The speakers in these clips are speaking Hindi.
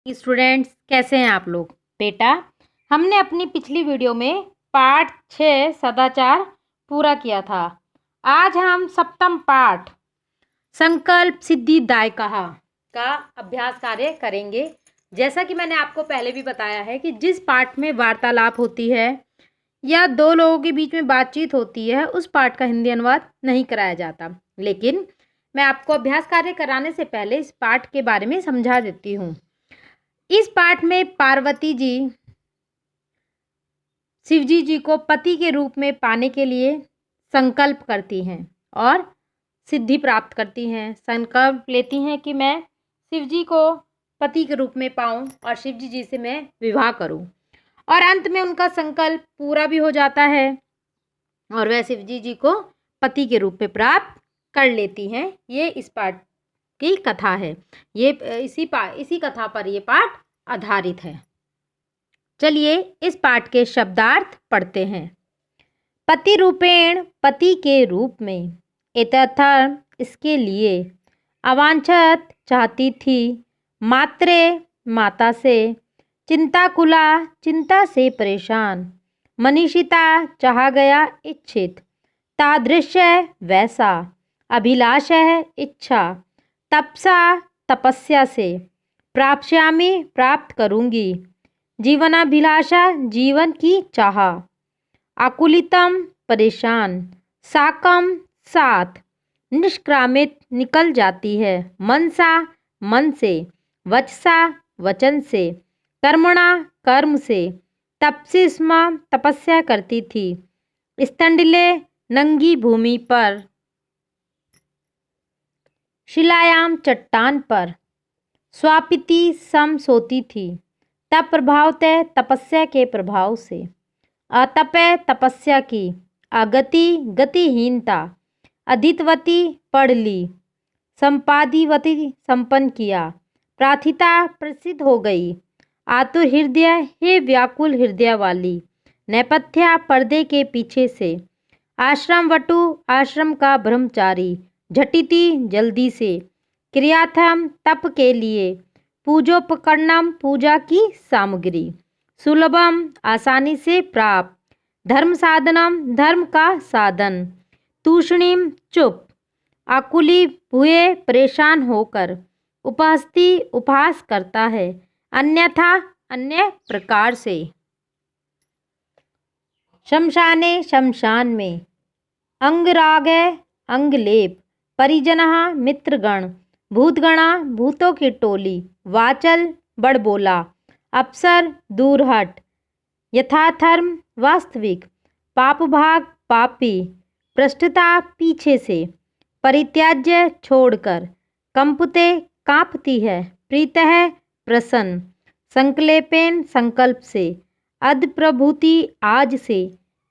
स्टूडेंट्स कैसे हैं आप लोग। बेटा, हमने अपनी पिछली वीडियो में पाठ 6 सदाचार पूरा किया था। आज हम सप्तम पाठ संकल्प सिद्धि दायकहा का अभ्यास कार्य करेंगे। जैसा कि मैंने आपको पहले भी बताया है कि जिस पाठ में वार्तालाप होती है या दो लोगों के बीच में बातचीत होती है उस पाठ का हिंदी अनुवाद नहीं कराया जाता। लेकिन मैं आपको अभ्यास कार्य कराने से पहले इस पाठ के बारे में समझा देती हूँ। इस पाठ में पार्वती जी शिवजी जी को पति के रूप में पाने के लिए संकल्प करती हैं और सिद्धि प्राप्त करती हैं। संकल्प लेती हैं कि मैं शिवजी को पति के रूप में पाऊं और शिवजी जी से मैं विवाह करूं, और अंत में उनका संकल्प पूरा भी हो जाता है और वह शिवजी जी को पति के रूप में प्राप्त कर लेती हैं। ये इस पाठ की कथा है। ये इसी कथा पर ये पाठ आधारित है। चलिए इस पाठ के शब्दार्थ पढ़ते हैं। पति रूपेण, पति के रूप में, एतदर्थम, इसके लिए, अवांछत, चाहती थी, मात्रे, माता से, चिंताकुला, चिंता से परेशान, मनीषिता, चाहा गया, इच्छित, तादृश्य, वैसा, अभिलाष, इच्छा, तपसा, तपस्या से, प्राप्स्यामि, प्राप्त करूंगी, जीवनाभिलाषा, जीवन की चाह, आकुलितम, परेशान, साकम, साथ, निष्क्रामित, निकल जाती है, मनसा, मन से, वचसा, वचन से, कर्मणा, कर्म से, तपसी स्म, तपस्या करती थी, स्तंडिले, नंगी भूमि पर, शिलायाम, चट्टान पर, स्वापिति, सम, सोती थी, तप प्रभावतः, तपस्या के प्रभाव से, अतपय, तपस्या की, अगति, गतिहीनता, अधितवती, पढ़ ली, संपादिवती, संपन्न किया, प्रार्थिता, प्रसिद्ध हो गई, आतुर हृदय, हे व्याकुल हृदय वाली, नेपथ्या, पर्दे के पीछे से, आश्रम वटु, आश्रम का ब्रह्मचारी, झटिति, जल्दी से, क्रियाथम, तप के लिए, पूजोपकरणम, पूजा की सामग्री, सुलभम, आसानी से प्राप्त, धर्म साधनम, धर्म का साधन, तूषणीम, चुप, आकुली हुए, परेशान होकर, उपहस्ती, उपहास करता है, अन्यथा, अन्य प्रकार से, शमशाने, शमशान में, अंगराग, अंगलेप, परिजनः, मित्रगण, भूतगणा, भूतों की टोली, वाचल, बड़बोला, अप्सर, दूरहट, यथाधर्म, वास्तविक, पाप भाग, पापी, पृष्ठता, पीछे से, परित्याज्य, छोड़कर, कंपते, कांपती है, प्रीतः, प्रसन्न, संकलेपेन, संकल्प से, अद प्रभूति, आज से,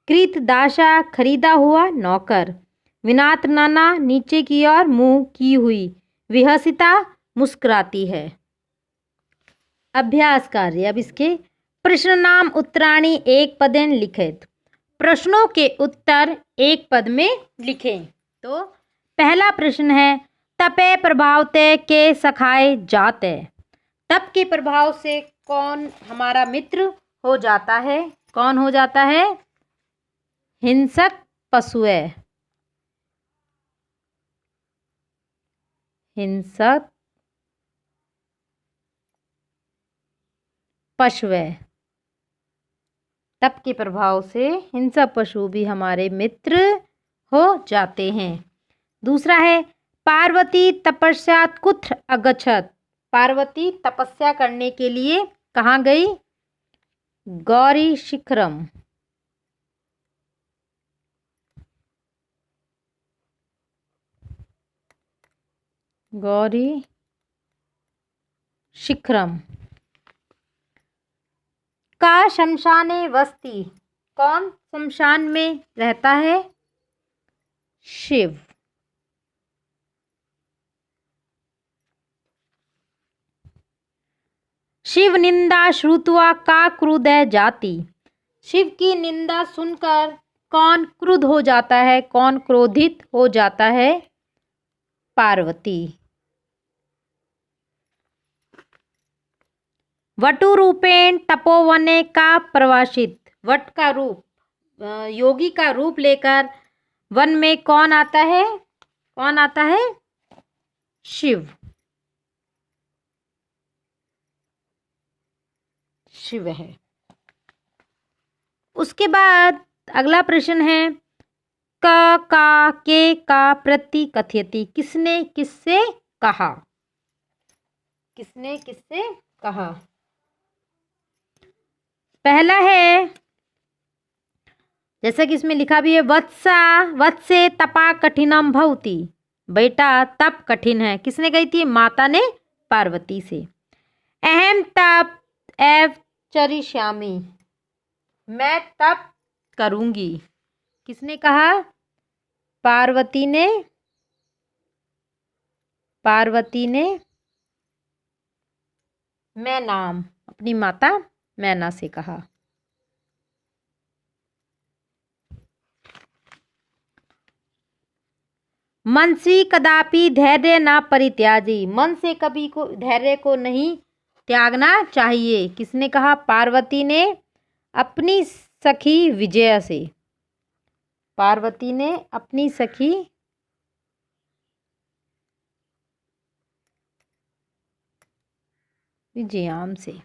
कृत दासा, खरीदा हुआ नौकर, विनात नाना, नीचे की ओर मुंह की हुई, विहसिता, मुस्कुराती है। अभ्यास कार्य। अब इसके प्रश्न नाम उत्तराणी एक पदेन लिखित। प्रश्नों के उत्तर एक पद में लिखें। तो पहला प्रश्न है, तपे प्रभावते के सखाए जाते। तप के प्रभाव से कौन हमारा मित्र हो जाता है? कौन हो जाता है? हिंसक पशुए। हिंसक पशुए। तप के प्रभाव से हिंसक पशु भी हमारे मित्र हो जाते हैं। दूसरा है, पार्वती तपस्यात् कुत्र अगच्छत। पार्वती तपस्या करने के लिए कहाँ गई? गौरी शिखरम। गौरी शिखरम। का शमशाने वस्ती। कौन शमशान में रहता है? शिव। शिव निंदा श्रुत्वा का क्रुद्ध जाति। शिव की निंदा सुनकर कौन क्रुद्ध हो जाता है? कौन क्रोधित हो जाता है? पार्वती। वटु रूपेण तपोवने का प्रवासित। वट का रूप, योगी का रूप लेकर वन में कौन आता है? कौन आता है? शिव। शिव है। उसके बाद अगला प्रश्न है, क का के का प्रति कथयति। किसने किससे कहा? किसने किससे कहा? पहला है, जैसा कि इसमें लिखा भी है, वत्से तपा कठिनम भवति। बेटा तप कठिन है। किसने कही थी? माता ने पार्वती से। अहम तप एव चरिष्यामि। मैं तप करूंगी। किसने कहा? पार्वती ने। पार्वती ने मैनाम, अपनी माता मैना से कहा। मनसी कदापि धैर्य न परित्याजी। मन से कभी को धैर्य को नहीं त्यागना चाहिए। किसने कहा? पार्वती ने अपनी सखी विजया से। पार्वती ने अपनी सखी विजयाम से।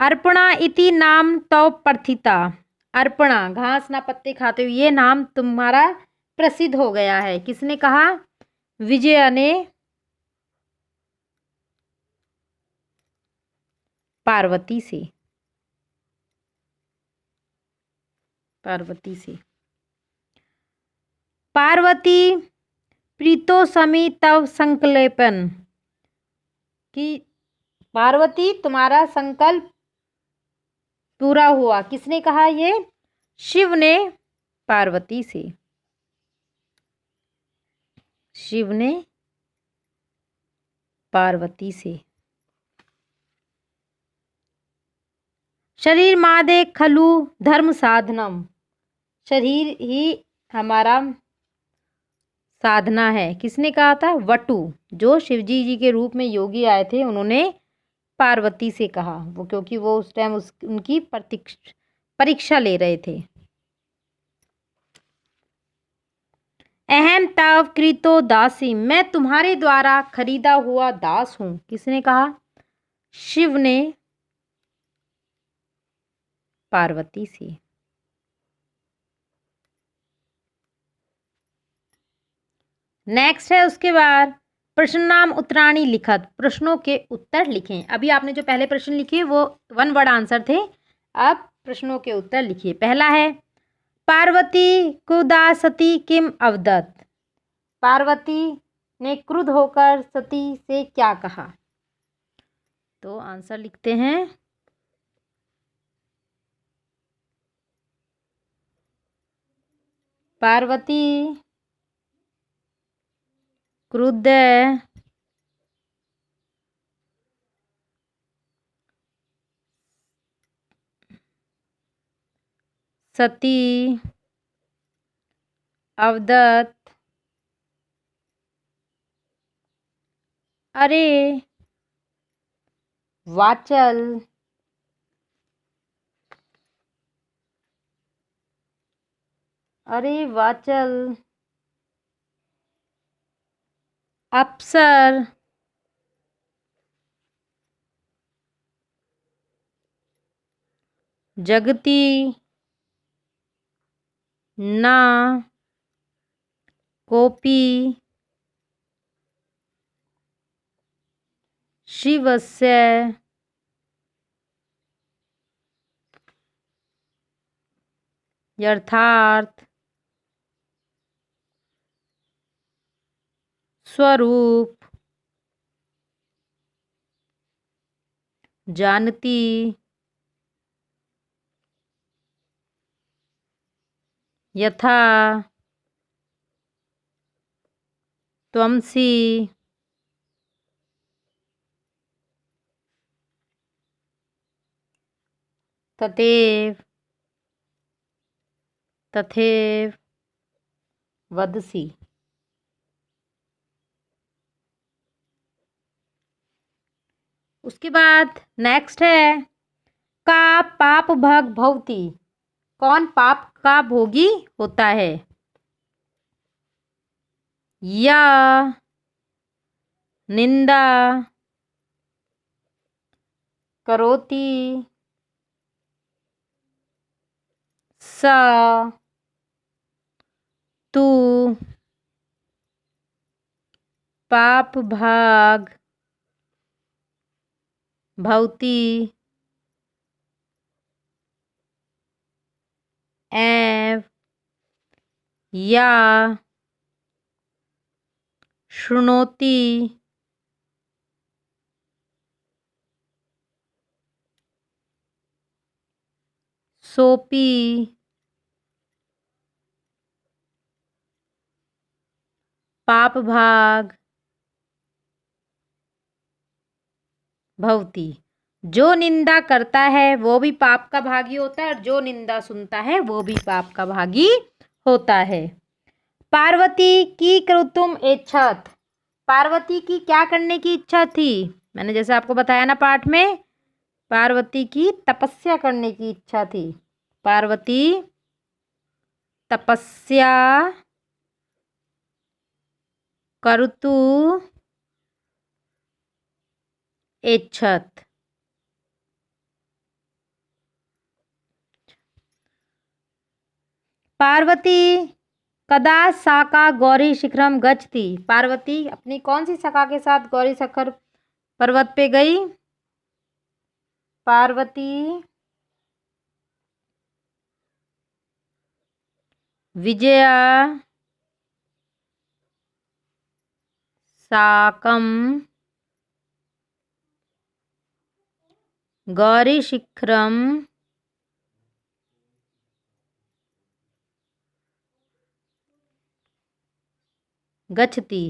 अर्पणा इति नाम तव प्रथिता। अर्पणा, घास ना पत्ते खाते हुए, ये नाम तुम्हारा प्रसिद्ध हो गया है। किसने कहा? विजया ने पार्वती से। पार्वती से। पार्वती प्रीतो समी तव संकल्पन। कि पार्वती तुम्हारा संकल्प पूरा हुआ। किसने कहा? ये शिव ने पार्वती से। शिव ने पार्वती से। शरीर मादे खलु धर्म साधनम। शरीर ही हमारा साधना है। किसने कहा था? वटु, जो शिवजी जी के रूप में योगी आए थे, उन्होंने पार्वती से कहा। वो क्योंकि वो उस टाइम उनकी परीक्षा ले रहे थे। अहम तव कृतो दासी। मैं तुम्हारे द्वारा खरीदा हुआ दास हूं। किसने कहा? शिव ने पार्वती से। नेक्स्ट है उसके बाद, प्रश्न नाम उत्तराणी लिखत। प्रश्नों के उत्तर लिखें। अभी आपने जो पहले प्रश्न लिखे वो वन वर्ड आंसर थे। अब प्रश्नों के उत्तर लिखिए। पहला है, पार्वती क्रुधा सती किम अवदत। पार्वती ने क्रुद्ध होकर सती से क्या कहा? तो आंसर लिखते हैं। पार्वती क्रुद्ध सती अवदत। अरे वाचल अप्सर जगती ना कोपी शिवस्य यथार्थ स्वरूप जानती यथा त्वमसि तथैव तथैव वदसि। उसके बाद नेक्स्ट है का पाप भग भवती। कौन पाप का भोगी होता है? या निंदा करोति स तू पाप भाग भवती एव या शृणोति सोपी पाप भाग भवती। जो निंदा करता है वो भी पाप का भागी होता है और जो निंदा सुनता है वो भी पाप का भागी होता है। पार्वती की क्रतुम इच्छत। पार्वती की क्या करने की इच्छा थी? मैंने जैसे आपको बताया ना पाठ में, पार्वती की तपस्या करने की इच्छा थी। पार्वती तपस्या कर्तु इच्छत। पार्वती कदा शाका गौरी शिखरम गच्छति। पार्वती अपनी कौन सी सखा के साथ गौरी शिखर पर्वत पे गई? पार्वती विजया साकम गौरी शिखरम गच्छति।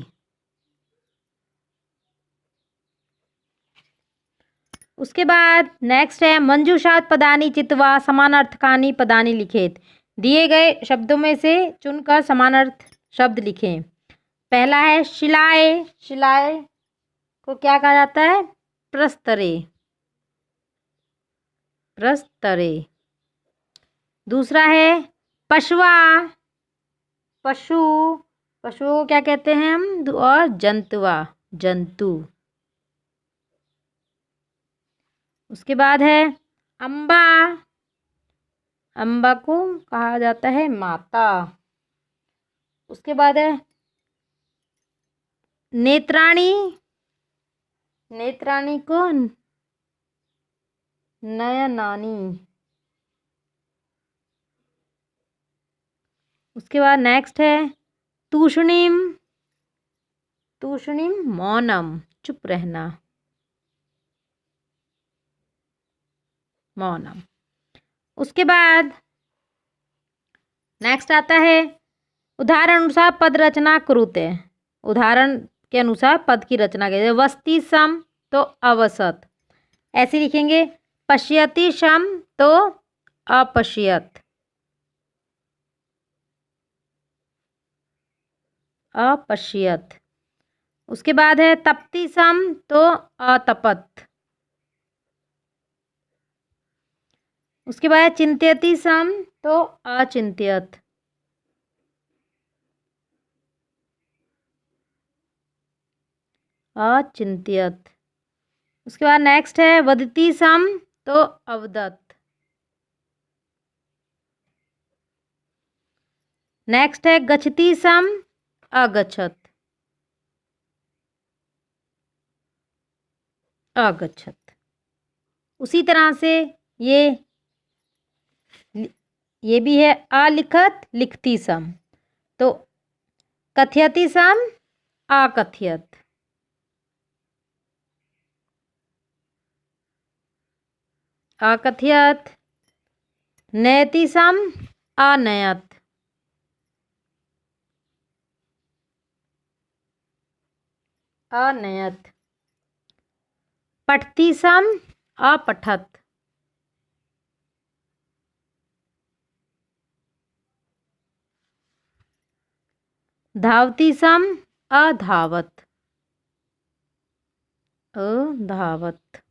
उसके बाद नेक्स्ट है मंजूषात पदानी चित्वा समानार्थकानी पदानी लिखेत। दिए गए शब्दों में से चुनकर समानार्थ शब्द लिखें। पहला है शिलाए। शिलाए को क्या कहा जाता है? प्रस्तरे। प्रस्तरे। दूसरा है पशुआ। पशु। पशु को क्या कहते हैं हम? और जंतुआ, जंतु। उसके बाद है अम्बा। अम्बा को कहा जाता है माता। उसके बाद है नेत्राणी। नेत्राणी को नयनानी। उसके बाद नेक्स्ट है तूष्णीम। तूष्णीम मौनम, चुप रहना, मौनम। उसके बाद नेक्स्ट आता है उदाहरण अनुसार पद रचना कुरुते। उदाहरण के अनुसार पद की रचना करें। वस्ति सम तो अवसत, ऐसे लिखेंगे। पश्यति शम तो अपश्यत, अपश्यत। उसके बाद है तप्ति सम तो अतपत। उसके बाद चिंत्यति सम तो अचिंत्यत। अचिंत्यत। उसके बाद नेक्स्ट है वदति सम तो अवदत। नेक्स्ट है गच्छति सम अगच्छत। अगच्छत। उसी तरह से ये भी है अलिखत लिखती सम तो कथयति सम अकथयत। अकथयत। नयति सम अनयत। अनयत। पठति सम अपठत। धावति सम अधावत। अधावत।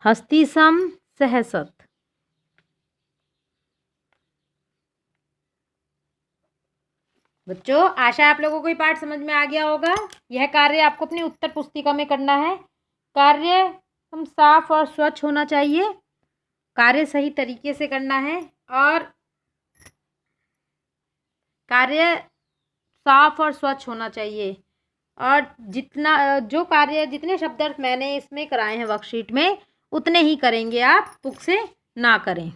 हस्ती सम सहसत। बच्चों, आशा आप लोगों को ये पाठ समझ में आ गया होगा। यह कार्य आपको अपनी उत्तर पुस्तिका में करना है। कार्य हम साफ और स्वच्छ होना चाहिए, कार्य सही तरीके से करना है और कार्य साफ और स्वच्छ होना चाहिए। और जो कार्य जितने शब्दार्थ मैंने इसमें कराए हैं वर्कशीट में, उतने ही करेंगे आप, बुक से ना करें।